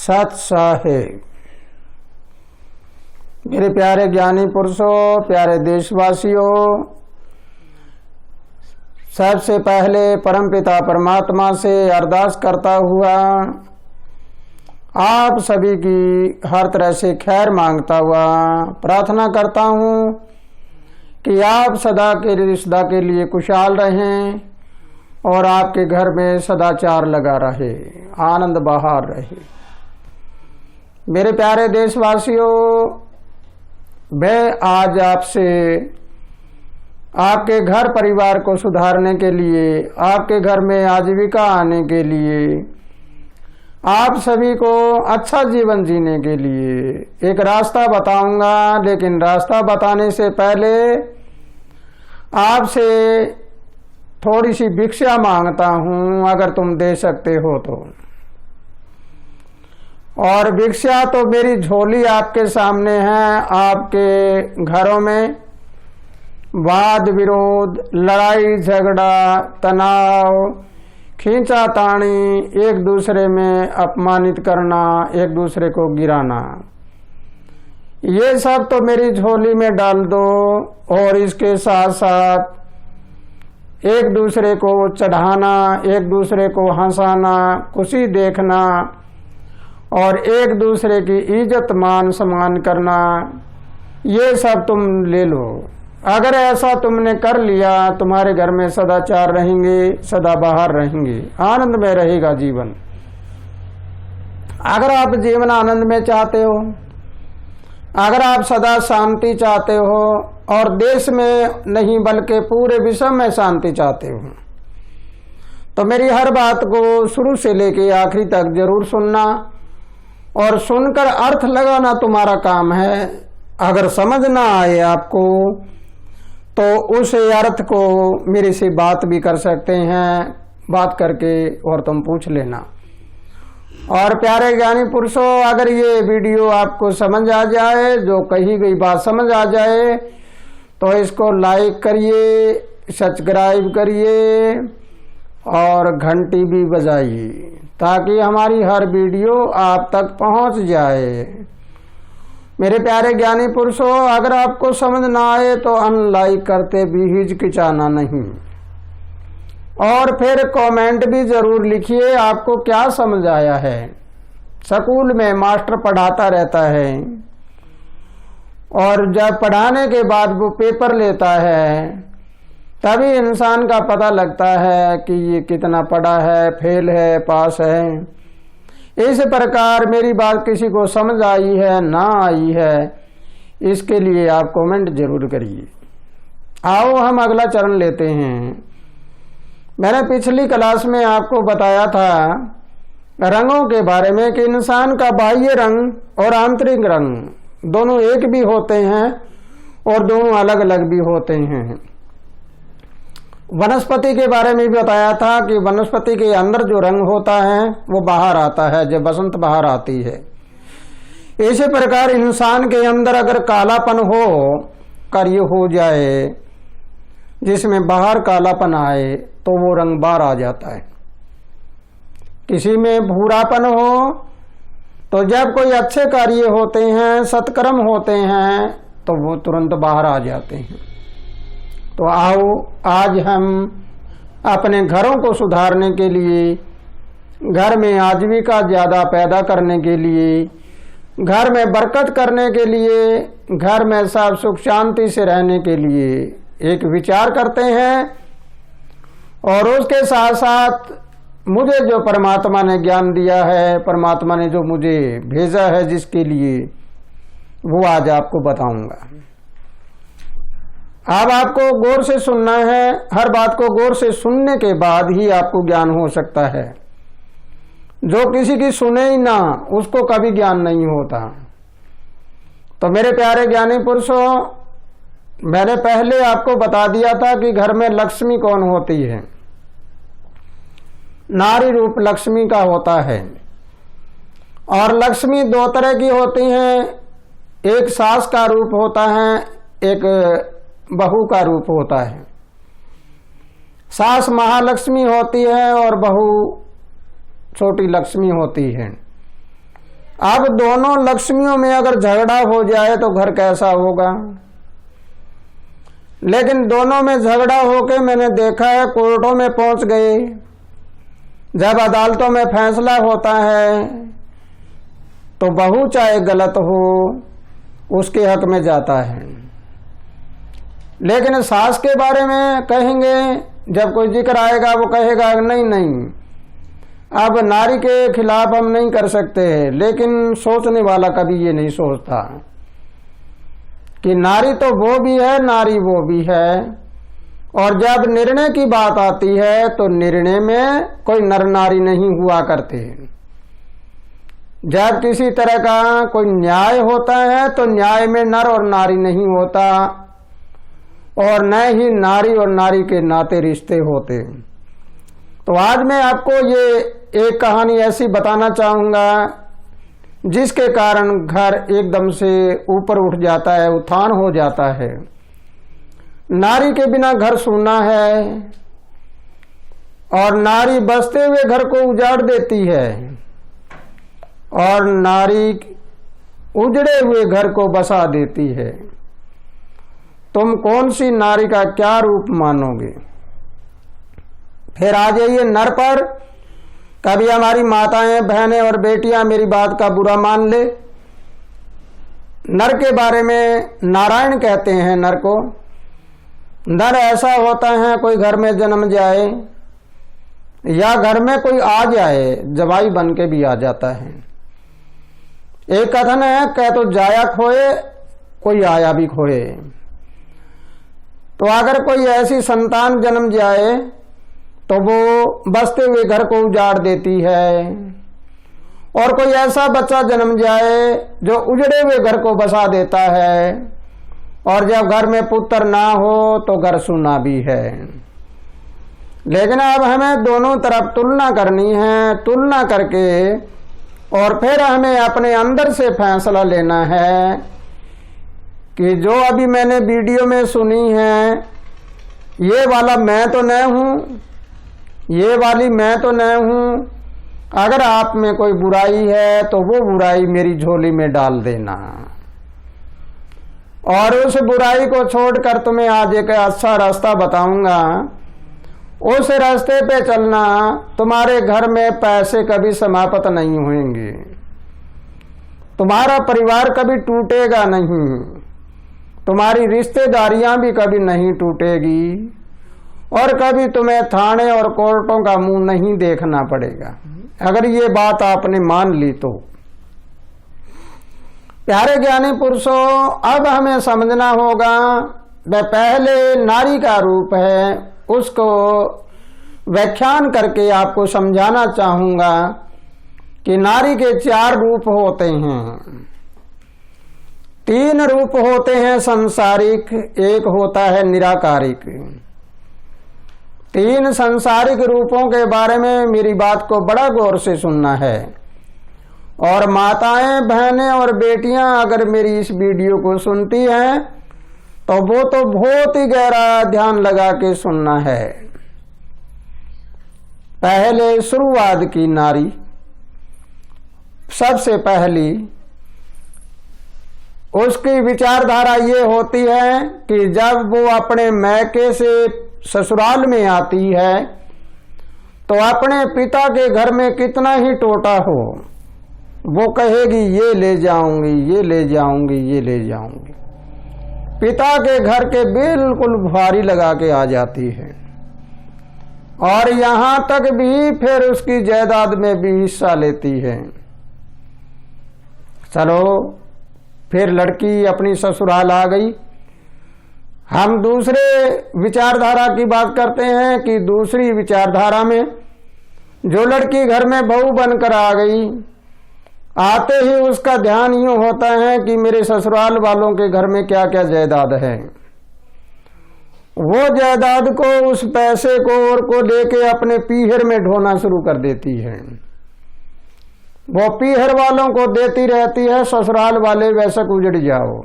सत साहिब। मेरे प्यारे ज्ञानी पुरुषों, प्यारे देशवासियों, सबसे पहले परमपिता परमात्मा से अरदास करता हुआ आप सभी की हर तरह से खैर मांगता हुआ प्रार्थना करता हूँ कि आप सदा के लिए खुशहाल रहें और आपके घर में सदाचार लगा रहे, आनंद बहार रहे। मेरे प्यारे देशवासियों, मैं आज आपसे आपके घर परिवार को सुधारने के लिए, आपके घर में आजीविका आने के लिए, आप सभी को अच्छा जीवन जीने के लिए एक रास्ता बताऊंगा। लेकिन रास्ता बताने से पहले आपसे थोड़ी सी भिक्षा मांगता हूं, अगर तुम दे सकते हो तो। और भिक्षा तो मेरी झोली आपके सामने है। आपके घरों में वाद विरोध, लड़ाई झगड़ा, तनाव, खींचातानी, एक दूसरे में अपमानित करना, एक दूसरे को गिराना, ये सब तो मेरी झोली में डाल दो। और इसके साथ साथ एक दूसरे को चढ़ाना, एक दूसरे को हंसाना, खुशी देखना और एक दूसरे की इज्जत मान सम्मान करना, ये सब तुम ले लो। अगर ऐसा तुमने कर लिया, तुम्हारे घर में सदाचार रहेंगे, सदा बाहर रहेंगे, आनंद में रहेगा जीवन। अगर आप जीवन आनंद में चाहते हो, अगर आप सदा शांति चाहते हो और देश में नहीं बल्कि पूरे विश्व में शांति चाहते हो, तो मेरी हर बात को शुरू से लेके आखिरी तक जरूर सुनना और सुनकर अर्थ लगाना तुम्हारा काम है। अगर समझ ना आए आपको तो उस अर्थ को मेरे से बात भी कर सकते हैं, बात करके और तुम पूछ लेना। और प्यारे ज्ञानी पुरुषों, अगर ये वीडियो आपको समझ आ जाए, जो कही गई बात समझ आ जाए, तो इसको लाइक करिए, सब्सक्राइब करिए और घंटी भी बजाइए ताकि हमारी हर वीडियो आप तक पहुंच जाए। मेरे प्यारे ज्ञानी पुरुषों, अगर आपको समझ ना आए तो अनलाइक करते भी हिचकिचाना नहीं और फिर कमेंट भी जरूर लिखिए आपको क्या समझ आया है। स्कूल में मास्टर पढ़ाता रहता है और जब पढ़ाने के बाद वो पेपर लेता है, तभी इंसान का पता लगता है कि ये कितना पढ़ा है, फेल है, पास है। इस प्रकार मेरी बात किसी को समझ आई है ना आई है, इसके लिए आप कमेंट जरूर करिए। आओ हम अगला चरण लेते हैं। मैंने पिछली क्लास में आपको बताया था रंगों के बारे में कि इंसान का बाह्य रंग और आंतरिक रंग दोनों एक भी होते हैं और दोनों अलग अलग भी होते हैं। वनस्पति के बारे में भी बताया था कि वनस्पति के अंदर जो रंग होता है वो बाहर आता है जब बसंत बाहर आती है। इसी प्रकार इंसान के अंदर अगर कालापन हो, कार्य हो जाए जिसमें बाहर कालापन आए, तो वो रंग बाहर आ जाता है। किसी में भूरापन हो तो जब कोई अच्छे कार्य होते हैं, सत्कर्म होते हैं, तो वो तुरंत बाहर आ जाते हैं। तो आओ आज हम अपने घरों को सुधारने के लिए, घर में आजीविका ज्यादा पैदा करने के लिए, घर में बरकत करने के लिए, घर में सब सुख शांति से रहने के लिए एक विचार करते हैं। और उसके साथ साथ मुझे जो परमात्मा ने ज्ञान दिया है, परमात्मा ने जो मुझे भेजा है जिसके लिए, वो आज आपको बताऊंगा। अब आपको गौर से सुनना है। हर बात को गौर से सुनने के बाद ही आपको ज्ञान हो सकता है। जो किसी की सुने ही ना, उसको कभी ज्ञान नहीं होता। तो मेरे प्यारे ज्ञानी पुरुषों, मैंने पहले आपको बता दिया था कि घर में लक्ष्मी कौन होती है। नारी रूप लक्ष्मी का होता है। और लक्ष्मी दो तरह की होती हैं, एक सास का रूप होता है, एक बहू का रूप होता है। सास महालक्ष्मी होती है और बहू छोटी लक्ष्मी होती है। अब दोनों लक्ष्मियों में अगर झगड़ा हो जाए तो घर कैसा होगा। लेकिन दोनों में झगड़ा होके मैंने देखा है कोर्टों में पहुंच गए, जब अदालतों में फैसला होता है तो बहू चाहे गलत हो उसके हक में जाता है। लेकिन सास के बारे में कहेंगे, जब कोई जिक्र आएगा वो कहेगा नहीं नहीं, अब नारी के खिलाफ हम नहीं कर सकते। लेकिन सोचने वाला कभी ये नहीं सोचता कि नारी तो वो भी है, नारी वो भी है। और जब निर्णय की बात आती है तो निर्णय में कोई नर नारी नहीं हुआ करते। जब किसी तरह का कोई न्याय होता है तो न्याय में नर और नारी नहीं होता, और न ही नारी और नारी के नाते रिश्ते होते। तो आज मैं आपको ये एक कहानी ऐसी बताना चाहूंगा जिसके कारण घर एकदम से ऊपर उठ जाता है, उत्थान हो जाता है। नारी के बिना घर सूना है और नारी बसते हुए घर को उजाड़ देती है, और नारी उजड़े हुए घर को बसा देती है। तुम कौन सी नारी का क्या रूप मानोगे। फिर आ जाइए नर पर। कभी हमारी माताएं, बहनें और बेटियां मेरी बात का बुरा मान ले। नर के बारे में नारायण कहते हैं नर को। नर ऐसा होता है, कोई घर में जन्म जाए या घर में कोई आ जाए, जवाई बन के भी आ जाता है। एक कथन है, कह तो जाया खोए, कोई आया भी खोए। तो अगर कोई ऐसी संतान जन्म जाए तो वो बसते हुए घर को उजाड़ देती है, और कोई ऐसा बच्चा जन्म जाए जो उजड़े हुए घर को बसा देता है, और जब घर में पुत्र ना हो तो घर सूना भी है। लेकिन अब हमें दोनों तरफ तुलना करनी है। तुलना करके और फिर हमें अपने अंदर से फैसला लेना है कि जो अभी मैंने वीडियो में सुनी है, ये वाला मैं तो न हूं, ये वाली मैं तो न हूं। अगर आप में कोई बुराई है तो वो बुराई मेरी झोली में डाल देना, और उस बुराई को छोड़कर तुम्हें आज एक अच्छा रास्ता बताऊंगा। उस रास्ते पे चलना, तुम्हारे घर में पैसे कभी समाप्त नहीं होंगे, तुम्हारा परिवार कभी टूटेगा नहीं, तुम्हारी रिश्तेदारियां भी कभी नहीं टूटेगी, और कभी तुम्हें थाने और कोर्टों का मुंह नहीं देखना पड़ेगा, अगर ये बात आपने मान ली तो। प्यारे ज्ञानी पुरुषों, अब हमें समझना होगा, वह पहले नारी का रूप है, उसको व्याख्यान करके आपको समझाना चाहूंगा कि नारी के 4 रूप होते हैं। 3 रूप होते हैं संसारिक, एक होता है निराकारिक। 3 संसारिक रूपों के बारे में मेरी बात को बड़ा गौर से सुनना है, और माताएं, बहनें और बेटियां अगर मेरी इस वीडियो को सुनती हैं तो वो तो बहुत ही गहरा ध्यान लगा के सुनना है। पहले शुरुआत की नारी, सबसे पहली उसकी विचारधारा ये होती है कि जब वो अपने मैके से ससुराल में आती है तो अपने पिता के घर में कितना ही टोटा हो, वो कहेगी ये ले जाऊंगी, ये ले जाऊंगी, ये ले जाऊंगी। पिता के घर के बिल्कुल भारी लगा के आ जाती है, और यहां तक भी फिर उसकी जायदाद में भी हिस्सा लेती है। चलो फिर लड़की अपनी ससुराल आ गई। हम दूसरे विचारधारा की बात करते हैं कि दूसरी विचारधारा में जो लड़की घर में बहू बनकर आ गई, आते ही उसका ध्यान यूं होता है कि मेरे ससुराल वालों के घर में क्या क्या जायदाद है। वो जायदाद को, उस पैसे को लेके अपने पीहर में ढोना शुरू कर देती है। वो पीहर वालों को देती रहती है, ससुराल वाले वैसे उजड़ जाओ।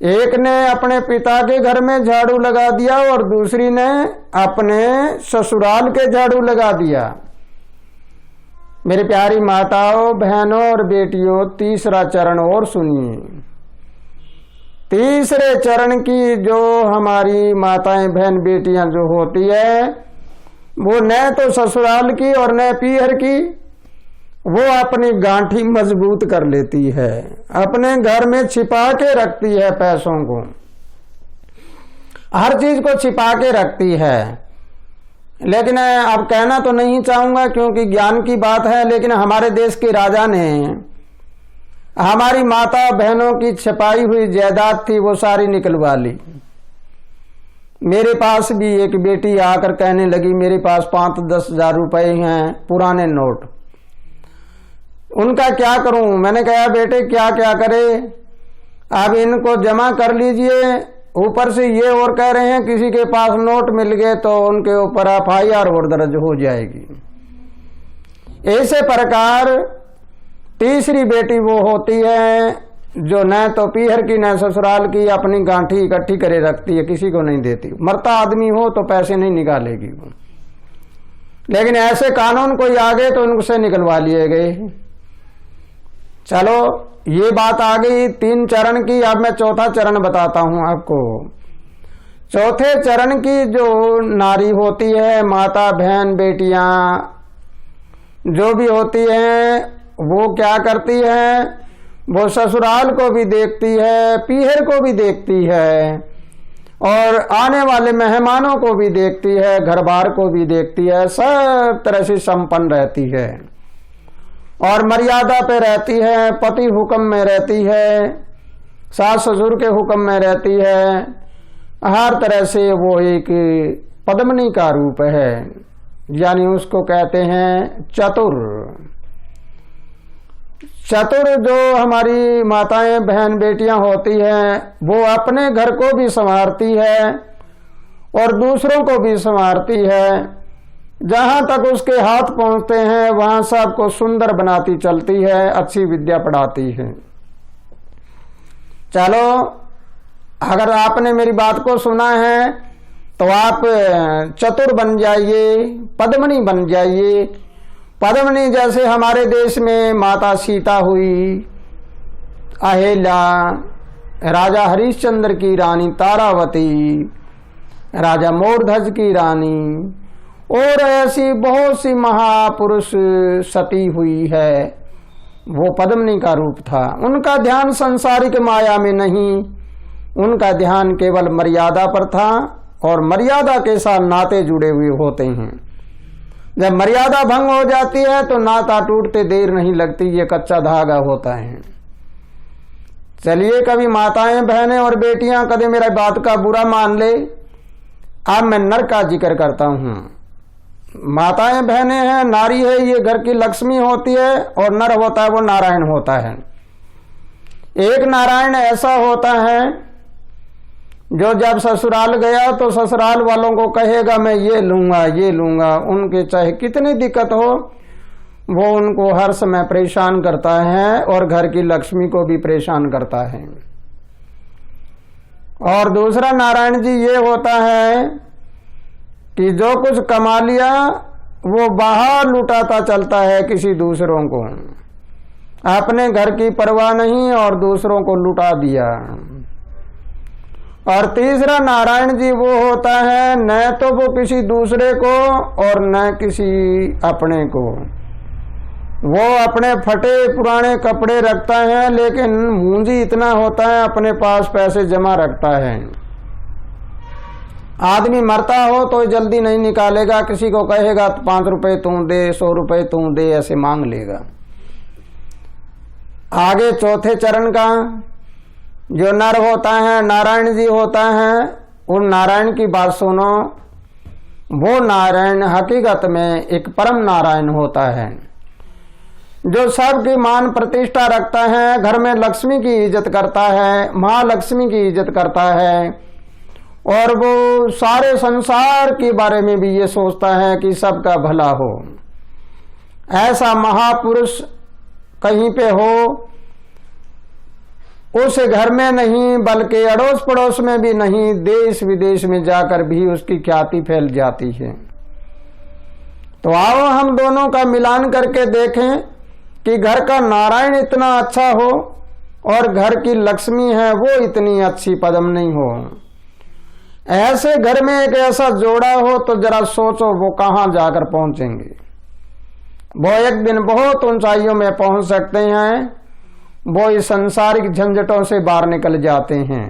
एक ने अपने पिता के घर में झाड़ू लगा दिया और दूसरी ने अपने ससुराल के झाड़ू लगा दिया। मेरी प्यारी माताओं, बहनों और बेटियों, तीसरा चरण और सुनिए। तीसरे चरण की जो हमारी माताएं, बहन, बेटियां जो होती है, वो न तो ससुराल की और न पीहर की, वो अपनी गांठी मजबूत कर लेती है, अपने घर में छिपा के रखती है, पैसों को, हर चीज को छिपा के रखती है। लेकिन अब कहना तो नहीं चाहूंगा क्योंकि ज्ञान की बात है, लेकिन हमारे देश के राजा ने हमारी माता बहनों की छिपाई हुई जायदाद थी वो सारी निकलवा ली। मेरे पास भी एक बेटी आकर कहने लगी मेरे पास 5-10 हजार रुपए हैं, पुराने नोट, उनका क्या करूं। मैंने कहा बेटे क्या क्या करे, अब इनको जमा कर लीजिए, ऊपर से ये और कह रहे हैं किसी के पास नोट मिल गए तो उनके ऊपर FIR और दर्ज हो जाएगी। ऐसे प्रकार तीसरी बेटी वो होती है जो न तो पीहर की न ससुराल की, अपनी गांठी इकट्ठी करे रखती है, किसी को नहीं देती। मरता आदमी हो तो पैसे नहीं निकालेगी वो, लेकिन ऐसे कानून कोई आ गए तो उनसे निकलवा लिए गए। चलो ये बात आ गई 3 चरण की। अब मैं चौथा चरण बताता हूं आपको। चौथे चरण की जो नारी होती है, माता, बहन, बेटियां जो भी होती हैं, वो क्या करती है, वो ससुराल को भी देखती है, पीहर को भी देखती है और आने वाले मेहमानों को भी देखती है, घर बार को भी देखती है, सब तरह से संपन्न रहती है और मर्यादा पे रहती है, पति हुक्म में रहती है, सास ससुर के हुक्म में रहती है, हर तरह से वो एक पद्मिनी का रूप है, यानी उसको कहते हैं चतुर। चतुर जो हमारी माताएं, बहन, बेटियां होती हैं, वो अपने घर को भी संवारती है और दूसरों को भी संवारती है। जहां तक उसके हाथ पहुंचते हैं वहां सबको सुंदर बनाती चलती है, अच्छी विद्या पढ़ाती है। चलो अगर आपने मेरी बात को सुना है तो आप चतुर बन जाइए, पद्मिनी बन जाइए। पद्मिनी जैसे हमारे देश में माता सीता हुई, अहिल्या, राजा हरिश्चंद्र की रानी तारावती, राजा मोरध्वज की रानी और ऐसी बहुत सी महापुरुष सती हुई है, वो पद्मिनी का रूप था। उनका ध्यान संसारिक माया में नहीं, उनका ध्यान केवल मर्यादा पर था और मर्यादा के साथ नाते जुड़े हुए होते हैं। जब मर्यादा भंग हो जाती है तो नाता टूटते देर नहीं लगती, ये कच्चा धागा होता है। चलिए कभी माताएं, बहनें और बेटियां कभी मेरा बात का बुरा मान ले। अब मैं नर का जिक्र करता हूं। माताएं, बहनें हैं, नारी है, ये घर की लक्ष्मी होती है और नर होता है वो नारायण होता है। एक नारायण ऐसा होता है जो जब ससुराल गया तो ससुराल वालों को कहेगा मैं ये लूंगा, उनके चाहे कितनी दिक्कत हो वो उनको हर समय परेशान करता है और घर की लक्ष्मी को भी परेशान करता है। और दूसरा नारायण जी ये होता है कि जो कुछ कमा लिया वो बाहर लुटाता चलता है किसी दूसरों को, अपने घर की परवाह नहीं और दूसरों को लुटा दिया। और तीसरा नारायण जी वो होता है न तो वो किसी दूसरे को और न किसी अपने को, वो अपने फटे पुराने कपड़े रखता है लेकिन मूंजी इतना होता है अपने पास पैसे जमा रखता है। आदमी मरता हो तो जल्दी नहीं निकालेगा, किसी को कहेगा 5 रुपए तू दे, 100 रुपए तू दे, ऐसे मांग लेगा। आगे चौथे चरण का जो नर होता है, नारायण जी होता है, उन नारायण की बात सुनो। वो नारायण हकीकत में एक परम नारायण होता है जो सबकी मान प्रतिष्ठा रखता है, घर में लक्ष्मी की इज्जत करता है, महालक्ष्मी की इज्जत करता है और वो सारे संसार के बारे में भी ये सोचता है कि सबका भला हो। ऐसा महापुरुष कहीं पे हो, उस घर में नहीं बल्कि अड़ोस पड़ोस में भी नहीं, देश विदेश में जाकर भी उसकी ख्याति फैल जाती है। तो आओ हम दोनों का मिलान करके देखें कि घर का नारायण इतना अच्छा हो और घर की लक्ष्मी है वो इतनी अच्छी पदम नहीं हो। ऐसे घर में एक ऐसा जोड़ा हो तो जरा सोचो वो कहां जाकर पहुंचेंगे। वो एक दिन बहुत ऊंचाइयों में पहुंच सकते हैं, वो इस संसारिक झंझटों से बाहर निकल जाते हैं।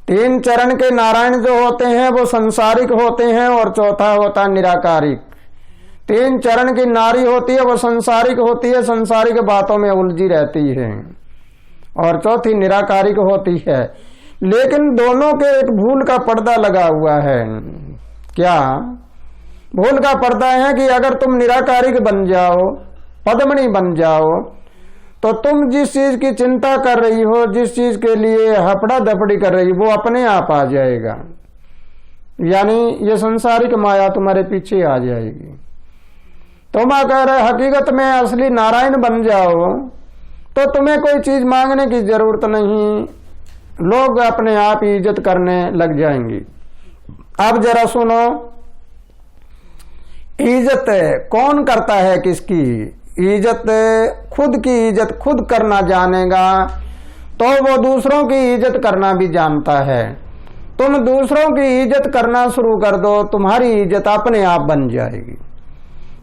3 चरण के नारायण जो होते हैं वो संसारिक होते हैं और चौथा होता है निराकारिक। 3 चरण की नारी होती है वो संसारिक होती है, संसारिक बातों में उलझी रहती है, और चौथी निराकारिक होती है। लेकिन दोनों के एक भूल का पर्दा लगा हुआ है। क्या भूल का पर्दा है कि अगर तुम निराकारिक बन जाओ, पद्मनी बन जाओ, तो तुम जिस चीज की चिंता कर रही हो, जिस चीज के लिए हपड़ा दपड़ी कर रही हो, वो अपने आप आ जाएगा। यानी ये संसारिक माया तुम्हारे पीछे आ जाएगी। तुम अगर हकीकत में असली नारायण बन जाओ तो तुम्हें कोई चीज मांगने की जरूरत नहीं, लोग अपने आप ही इज्जत करने लग जाएंगी। अब जरा सुनो, इज्जत कौन करता है किसकी? इज्जत खुद की इज्जत खुद करना जानेगा तो वो दूसरों की इज्जत करना भी जानता है। तुम दूसरों की इज्जत करना शुरू कर दो, तुम्हारी इज्जत अपने आप बन जाएगी।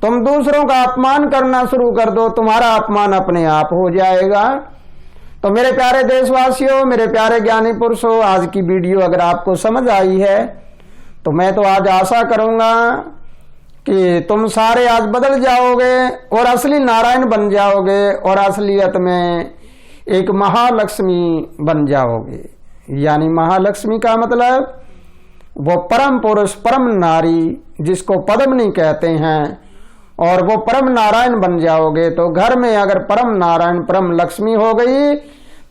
तुम दूसरों का अपमान करना शुरू कर दो, तुम्हारा अपमान अपने आप हो जाएगा। तो मेरे प्यारे देशवासियों, मेरे प्यारे ज्ञानी पुरुषों, आज की वीडियो अगर आपको समझ आई है तो मैं तो आज आशा करूंगा कि तुम सारे आज बदल जाओगे और असली नारायण बन जाओगे और असलियत में एक महालक्ष्मी बन जाओगे। यानी महालक्ष्मी का मतलब वो परम पुरुष, परम नारी जिसको पद्मिनी कहते हैं, और वो परम नारायण बन जाओगे। तो घर में अगर परम नारायण, परम लक्ष्मी हो गई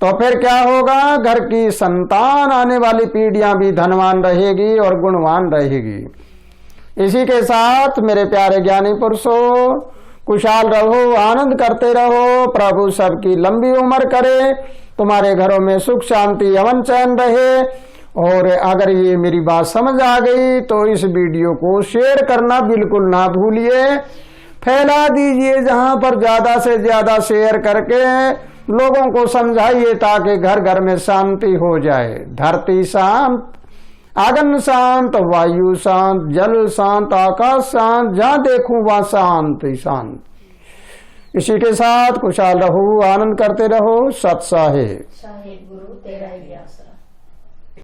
तो फिर क्या होगा? घर की संतान, आने वाली पीढ़ियां भी धनवान रहेगी और गुणवान रहेगी। इसी के साथ मेरे प्यारे ज्ञानी पुरुषों, खुशहाल रहो, आनंद करते रहो, प्रभु सबकी लंबी उम्र करे, तुम्हारे घरों में सुख शांति अमन चैन रहे। और अगर ये मेरी बात समझ आ गई तो इस वीडियो को शेयर करना बिल्कुल ना भूलिए, फैला दीजिए जहां पर ज्यादा से ज्यादा शेयर करके लोगों को समझाइए ताकि घर घर में शांति हो जाए। धरती शांत, आंगन शांत, वायु शांत, जल शांत, आकाश शांत, जहां देखूं वहां शांति शांत। इसी के साथ खुशहाल रहो, आनंद करते रहो। सत साहेब। साहेब गुरु तेरा ही आस।